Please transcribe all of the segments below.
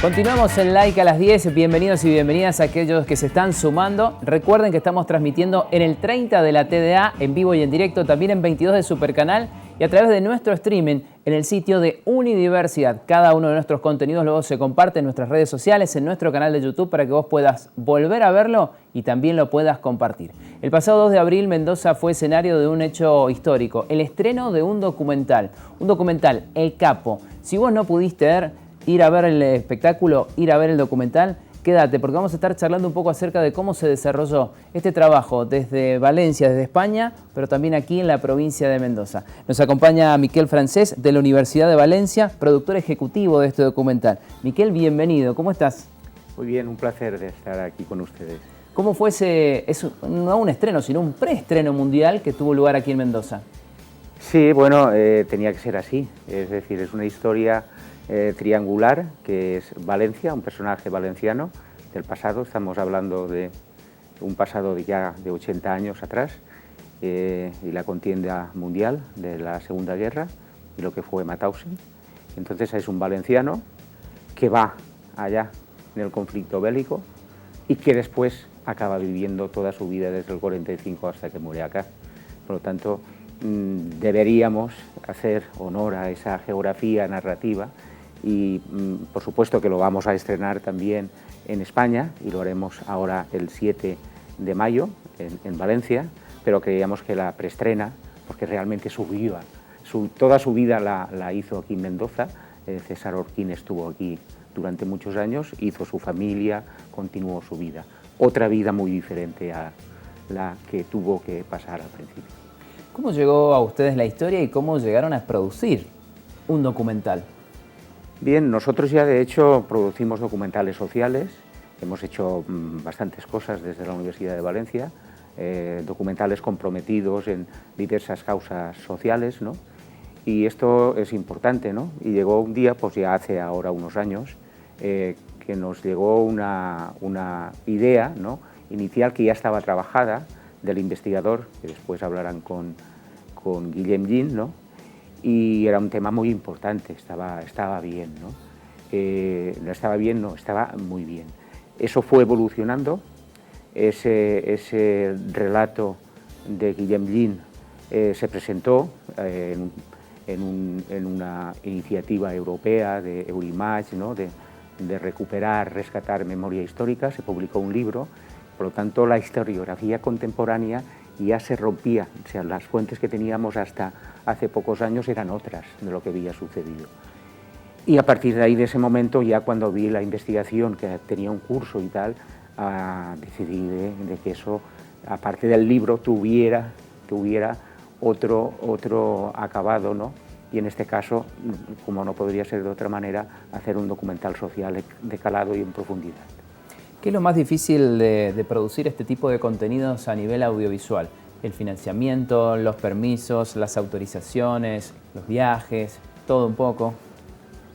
Continuamos en Like a las 10, bienvenidos y bienvenidas a aquellos que se están sumando. Recuerden que estamos transmitiendo en el 30 de la TDA, en vivo y en directo, también en 22 de Supercanal y a través de nuestro streaming en el sitio de Unidiversidad. Cada uno de nuestros contenidos luego se comparte en nuestras redes sociales, en nuestro canal de YouTube, para que vos puedas volver a verlo y también lo puedas compartir. El pasado 2 de abril, Mendoza fue escenario de un hecho histórico, el estreno de un documental, El Capo. Si vos no pudiste ir a ver el espectáculo, ir a ver el documental, quédate porque vamos a estar charlando un poco acerca de cómo se desarrolló este trabajo desde Valencia, desde España, pero también aquí en la provincia de Mendoza. Nos acompaña Miquel Francés de la Universidad de Valencia, productor ejecutivo de este documental. Miquel, bienvenido, ¿cómo estás? Muy bien, un placer de estar aquí con ustedes. ¿Cómo fue no un estreno, sino un preestreno mundial que tuvo lugar aquí en Mendoza? Sí, bueno, tenía que ser así, es decir, es una historia triangular, que es Valencia, un personaje valenciano del pasado. Estamos hablando de un pasado de 80 años atrás, y la contienda mundial de la Segunda Guerra y lo que fue Mauthausen. Entonces es un valenciano que va allá en el conflicto bélico y que después acaba viviendo toda su vida desde el 45 hasta que muere acá. Por lo tanto, deberíamos hacer honor a esa geografía narrativa y por supuesto que lo vamos a estrenar también en España y lo haremos ahora el 7 de mayo en Valencia, pero creíamos que la preestrena, porque realmente toda su vida la hizo aquí en Mendoza. César Orquín estuvo aquí durante muchos años, hizo su familia, continuó su vida, otra vida muy diferente a la que tuvo que pasar al principio. ¿Cómo llegó a ustedes la historia y cómo llegaron a producir un documental? Bien, nosotros ya de hecho producimos documentales sociales, hemos hecho bastantes cosas desde la Universidad de Valencia, documentales comprometidos en diversas causas sociales, ¿no? Y esto es importante, ¿no? Y llegó un día, pues ya hace ahora unos años, que nos llegó una idea, ¿no?, inicial, que ya estaba trabajada, del investigador, que después hablarán con Guillem Jean, ¿no? Y era un tema muy importante, estaba bien, ¿no? No estaba bien, no, estaba muy bien. Eso fue evolucionando, ese relato de Guillem Jean se presentó en una iniciativa europea de Eurimage, ¿no?, de recuperar, rescatar memoria histórica. Se publicó un libro, por lo tanto la historiografía contemporánea ya se rompía, o sea, las fuentes que teníamos hasta hace pocos años eran otras de lo que había sucedido. Y a partir de ahí, de ese momento, ya cuando vi la investigación, que tenía un curso y tal, decidí de que eso, aparte del libro, tuviera otro acabado, ¿no? Y en este caso, como no podría ser de otra manera, hacer un documental social de calado y en profundidad. ¿Qué es lo más difícil de producir este tipo de contenidos a nivel audiovisual? ¿El financiamiento, los permisos, las autorizaciones, los viajes, todo un poco?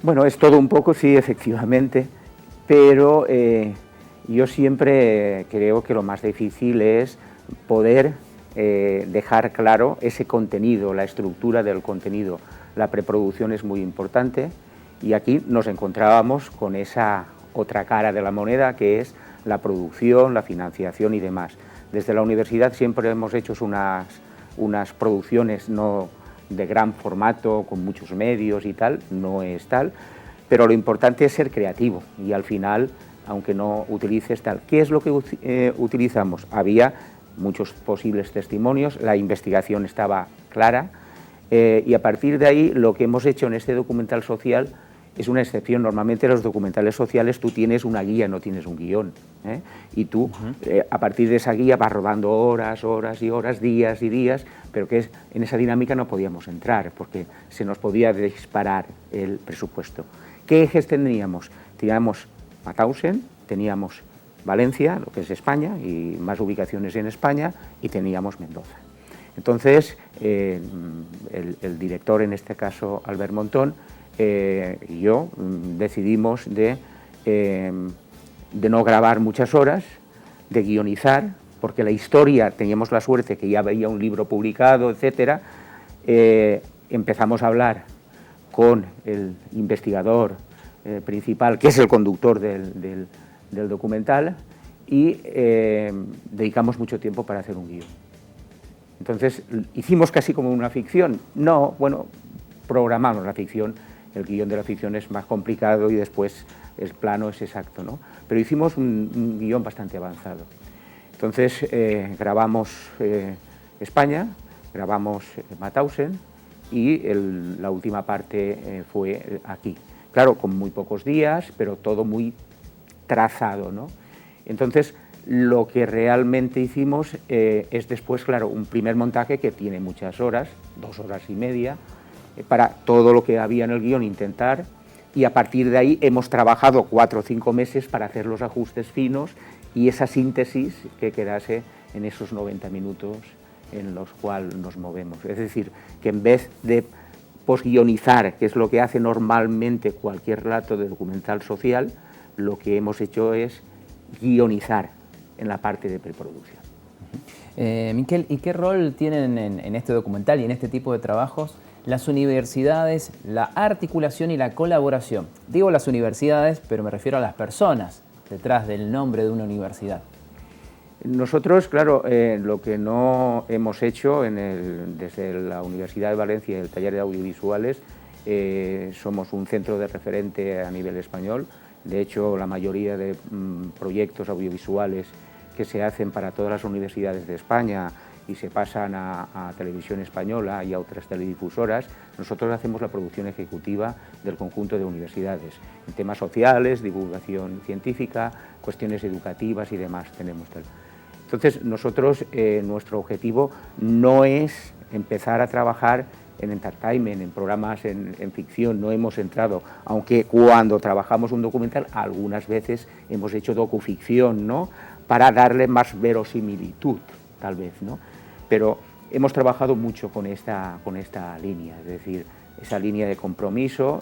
Bueno, es todo un poco, sí, efectivamente, pero yo siempre creo que lo más difícil es poder dejar claro ese contenido, la estructura del contenido. La preproducción es muy importante y aquí nos encontrábamos con esa otra cara de la moneda, que es la producción, la financiación y demás. Desde la universidad siempre hemos hecho unas producciones no de gran formato, con muchos medios y tal, no es tal, pero lo importante es ser creativo y al final, aunque no utilices tal. ¿Qué es lo que utilizamos? Había muchos posibles testimonios, la investigación estaba clara y a partir de ahí lo que hemos hecho en este documental social es una excepción. Normalmente en los documentales sociales tú tienes una guía, no tienes un guión, ¿eh? Y tú, a partir de esa guía, vas rodando horas y horas, días y días, pero que en esa dinámica no podíamos entrar porque se nos podía disparar el presupuesto. ¿Qué ejes tendríamos? Teníamos Mauthausen, teníamos Valencia, lo que es España, y más ubicaciones en España, y teníamos Mendoza. Entonces, el director, en este caso Albert Montón, y yo decidimos de no grabar muchas horas, de guionizar, porque la historia, teníamos la suerte que ya había un libro publicado, etcétera. Empezamos a hablar con el investigador principal, que es el conductor del documental, y dedicamos mucho tiempo para hacer un guión. Entonces, ¿hicimos casi como una ficción? No, bueno, programamos la ficción, el guión de la ficción es más complicado y después el plano es exacto, ¿no? Pero hicimos un guión bastante avanzado. Entonces, grabamos España, grabamos Mauthausen y la última parte fue aquí. Claro, con muy pocos días, pero todo muy trazado, ¿no? Entonces, lo que realmente hicimos es después, claro, un primer montaje que tiene muchas horas, 2 horas y media, para todo lo que había en el guión intentar, y a partir de ahí hemos trabajado 4 o 5 meses para hacer los ajustes finos y esa síntesis que quedase en esos 90 minutos en los cuales nos movemos. Es decir, que en vez de posguionizar, que es lo que hace normalmente cualquier relato de documental social, lo que hemos hecho es guionizar en la parte de preproducción. Miquel, ¿y qué rol tienen en este documental y en este tipo de trabajos las universidades, la articulación y la colaboración? Digo las universidades, pero me refiero a las personas detrás del nombre de una universidad. Nosotros, claro, lo que no hemos hecho desde la Universidad de Valencia y el taller de audiovisuales, somos un centro de referente a nivel español. De hecho, la mayoría de proyectos audiovisuales que se hacen para todas las universidades de España y se pasan a Televisión Española y a otras teledifusoras, nosotros hacemos la producción ejecutiva del conjunto de universidades, en temas sociales, divulgación científica, cuestiones educativas y demás tenemos. Entonces, nosotros, nuestro objetivo no es empezar a trabajar en entertainment, en programas en ficción, no hemos entrado, aunque cuando trabajamos un documental algunas veces hemos hecho docuficción, ¿no?, para darle más verosimilitud, tal vez, ¿no? Pero hemos trabajado mucho con esta línea, es decir, esa línea de compromiso,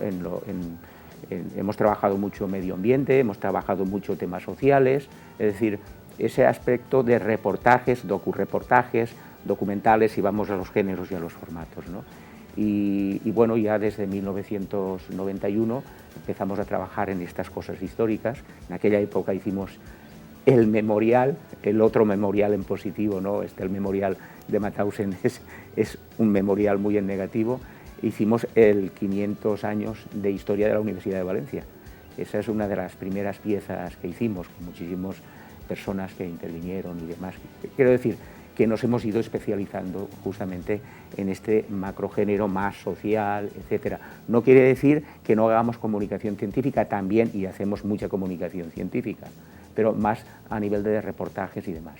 hemos trabajado mucho medio ambiente, hemos trabajado mucho temas sociales, es decir, ese aspecto de reportajes, docureportajes, documentales, y vamos a los géneros y a los formatos, ¿no? Y bueno, ya desde 1991 empezamos a trabajar en estas cosas históricas. En aquella época hicimos el memorial, el otro memorial en positivo, ¿no? El memorial de Mauthausen es un memorial muy en negativo. Hicimos el 500 años de historia de la Universidad de Valencia. Esa es una de las primeras piezas que hicimos, con muchísimas personas que intervinieron y demás. Quiero decir que nos hemos ido especializando justamente en este macrogénero más social, etcétera. No quiere decir que no hagamos comunicación científica también, y hacemos mucha comunicación científica, pero más a nivel de reportajes y demás.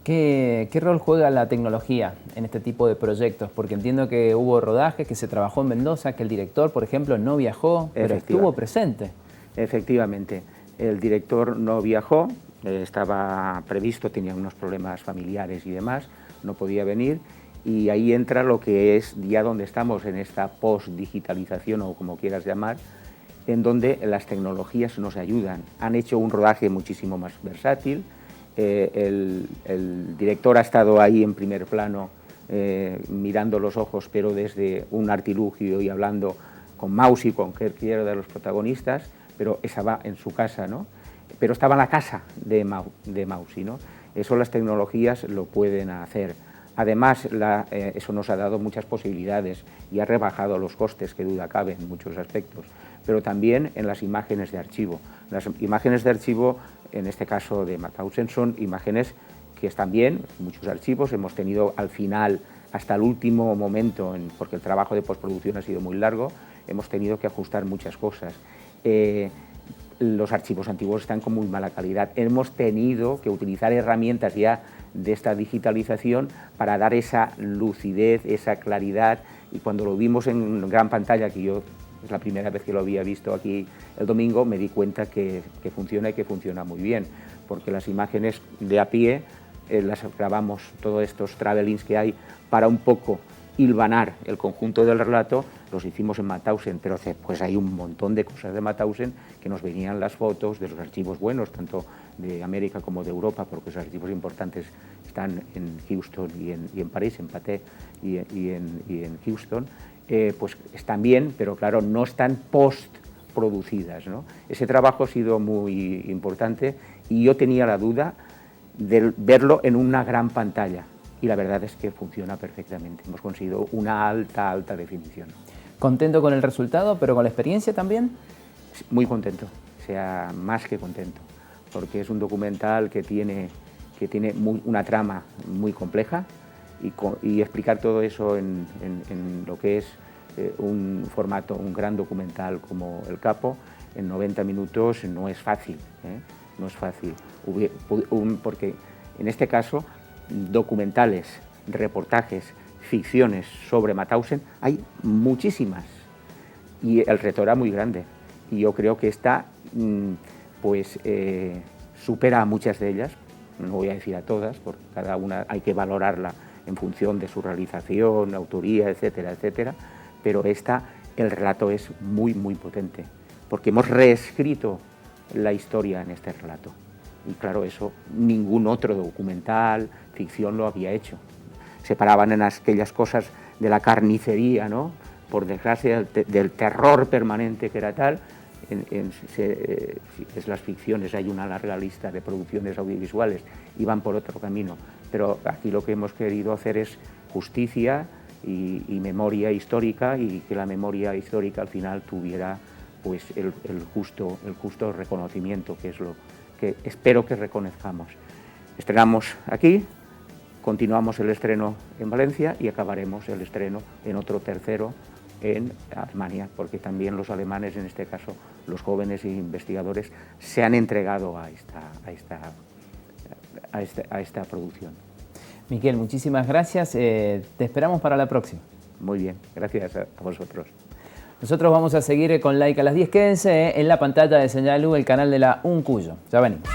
¿Qué rol juega la tecnología en este tipo de proyectos? Porque entiendo que hubo rodajes, que se trabajó en Mendoza, que el director, por ejemplo, no viajó, pero estuvo presente. Efectivamente, el director no viajó, estaba previsto, tenía unos problemas familiares y demás, no podía venir, y ahí entra lo que es ya donde estamos, en esta post-digitalización o como quieras llamar, en donde las tecnologías nos ayudan. Han hecho un rodaje muchísimo más versátil, el director ha estado ahí en primer plano mirando los ojos, pero desde un artilugio y hablando con Mausi, con cualquiera de los protagonistas, pero estaba en su casa, ¿no? Pero estaba en la casa de Mausi, ¿no? Eso las tecnologías lo pueden hacer. Además, eso nos ha dado muchas posibilidades y ha rebajado los costes, que duda cabe en muchos aspectos, pero también en las imágenes de archivo. Las imágenes de archivo, en este caso de Mauthausen, son imágenes que están bien, muchos archivos, hemos tenido al final, hasta el último momento, porque el trabajo de postproducción ha sido muy largo, hemos tenido que ajustar muchas cosas. Los archivos antiguos están con muy mala calidad. Hemos tenido que utilizar herramientas ya de esta digitalización para dar esa lucidez, esa claridad, y cuando lo vimos en gran pantalla, que yo es la primera vez que lo había visto aquí el domingo, me di cuenta que funciona y que funciona muy bien, porque las imágenes de a pie las grabamos, todos estos travelings que hay, para un poco hilvanar el conjunto del relato, los hicimos en Mauthausen, pero pues hay un montón de cosas de Mauthausen que nos venían las fotos de los archivos buenos, tanto de América como de Europa, porque los archivos importantes están en Houston y en París, en Pathé y en Houston, pues están bien, pero claro, no están producidas, ¿no? Ese trabajo ha sido muy importante y yo tenía la duda de verlo en una gran pantalla y la verdad es que funciona perfectamente. Hemos conseguido una alta definición. ¿Contento con el resultado, pero con la experiencia también? Muy contento, o sea, más que contento, porque es un documental que tiene una trama muy compleja y explicar todo eso en lo que es un formato, un gran documental como El Capo, en 90 minutos no es fácil, no es fácil, porque en este caso documentales, reportajes, ficciones sobre Mauthausen hay muchísimas y el reto era muy grande y yo creo que esta pues supera a muchas de ellas, no voy a decir a todas, porque cada una hay que valorarla en función de su realización, autoría, etcétera, etcétera, pero el relato es muy potente, porque hemos reescrito la historia en este relato. Y claro, eso ningún otro documental, ficción lo había hecho. Se paraban en aquellas cosas de la carnicería, ¿no? Por desgracia, del terror permanente que era tal. Es las ficciones, hay una larga lista de producciones audiovisuales y van por otro camino. Pero aquí lo que hemos querido hacer es justicia y memoria histórica, y que la memoria histórica al final tuviera pues el justo reconocimiento, que es lo que espero que reconozcamos. Estrenamos aquí, continuamos el estreno en Valencia y acabaremos el estreno en otro tercero en Alemania, porque también los alemanes, en este caso los jóvenes investigadores, se han entregado a esta producción. Miquel, muchísimas gracias, te esperamos para la próxima. Muy bien, gracias a vosotros. Nosotros vamos a seguir con Laica a las 10. Quédense en la pantalla de Señal U, el canal de la UNCuyo. Ya venimos.